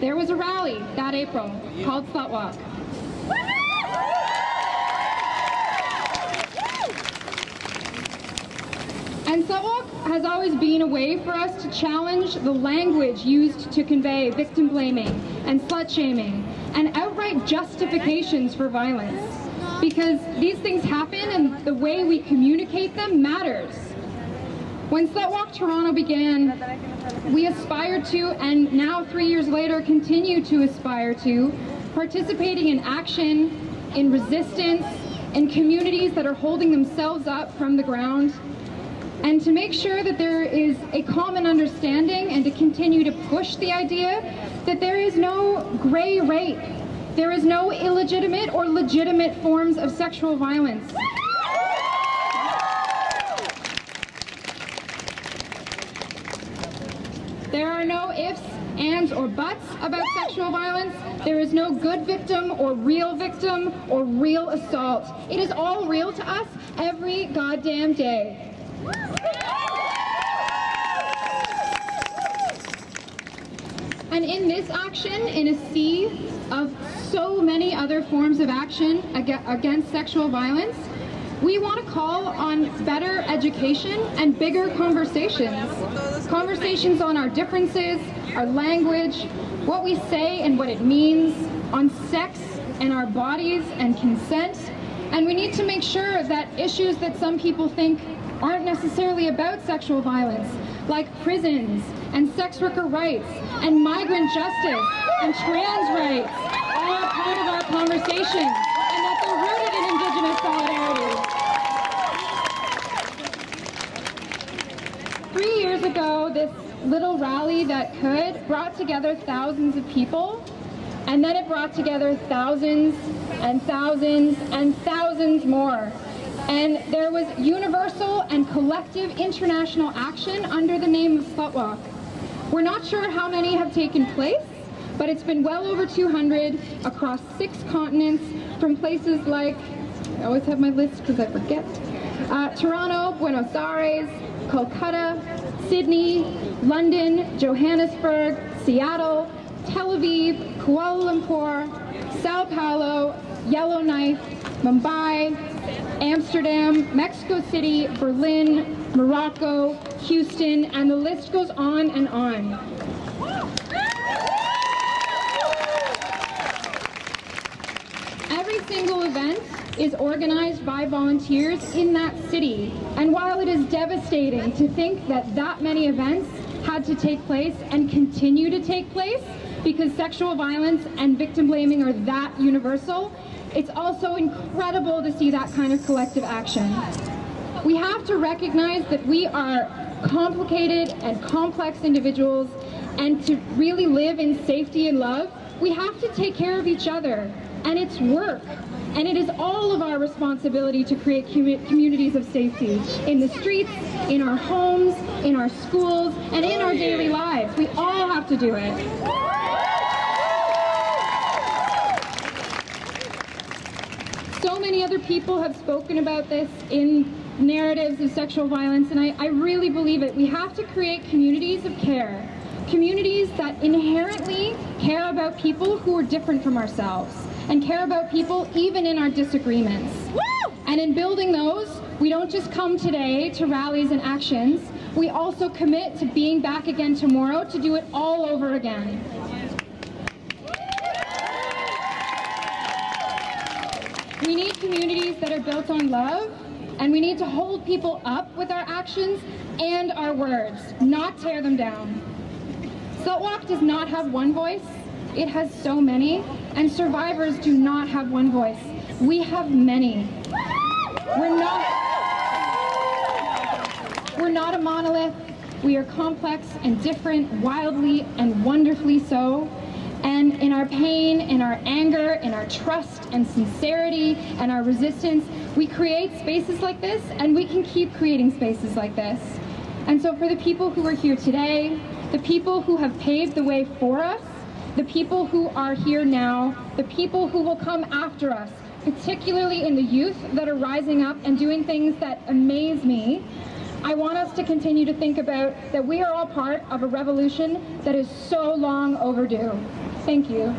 there was a rally that April called SlutWalk. And SlutWalk has always been a way for us to challenge the language used to convey victim blaming and slut shaming and outright justifications for violence. Because these things happen and the way we communicate them matters. When SlutWalk Toronto began, we aspired to, and now 3 years later continue to aspire to, participating in action, in resistance, in communities that are holding themselves up from the ground, and to make sure that there is a common understanding and to continue to push the idea that there is no gray rape, there is no illegitimate or legitimate forms of sexual violence. There are no ifs, ands, or buts about sexual violence. There is no good victim or real assault. It is all real to us every goddamn day. And in this action, in a sea of so many other forms of action against sexual violence, we want to call on better education and bigger conversations. Conversations on our differences, our language, what we say and what it means, on sex and our bodies and consent. And we need to make sure that issues that some people think aren't necessarily about sexual violence, like prisons and sex worker rights and migrant justice and trans rights, are part of our conversation, and that they're rooted in Indigenous solidarity. 3 years ago, this little rally that brought together thousands of people, and then it brought together thousands and thousands and thousands more. And there was universal and collective international action under the name of SlutWalk. We're not sure how many have taken place, but it's been well over 200 across 6 continents, from places like, I always have my list because I forget, Toronto, Buenos Aires, Calcutta, Sydney, London, Johannesburg, Seattle, Tel Aviv, Kuala Lumpur, Sao Paulo, Yellowknife, Mumbai, Amsterdam, Mexico City, Berlin, Morocco, Houston, and the list goes on and on. Every single event is organized by volunteers in that city, and while it is devastating to think that that many events had to take place and continue to take place because sexual violence and victim blaming are that universal, it's also incredible to see that kind of collective action. We have to recognize that we are complicated and complex individuals, and to really live in safety and love, we have to take care of each other, and it's work. And it is all of our responsibility to create communities of safety in the streets, in our homes, in our schools, and in our daily lives. We all have to do it. So many other people have spoken about this in narratives of sexual violence, and I really believe it. We have to create communities of care, communities that inherently care about people who are different from ourselves, and care about people even in our disagreements. Woo! And in building those, we don't just come today to rallies and actions, we also commit to being back again tomorrow to do it all over again. We need communities that are built on love, and we need to hold people up with our actions and our words, not tear them down. SlutWalk does not have one voice, it has so many, and survivors do not have one voice. We have many. We're not a monolith. We are complex and different, wildly and wonderfully so. And in our pain, in our anger, in our trust and sincerity and our resistance, we create spaces like this, and we can keep creating spaces like this. And so for the people who are here today, the people who have paved the way for us, the people who are here now, the people who will come after us, particularly in the youth that are rising up and doing things that amaze me, I want us to continue to think about that we are all part of a revolution that is so long overdue. Thank you.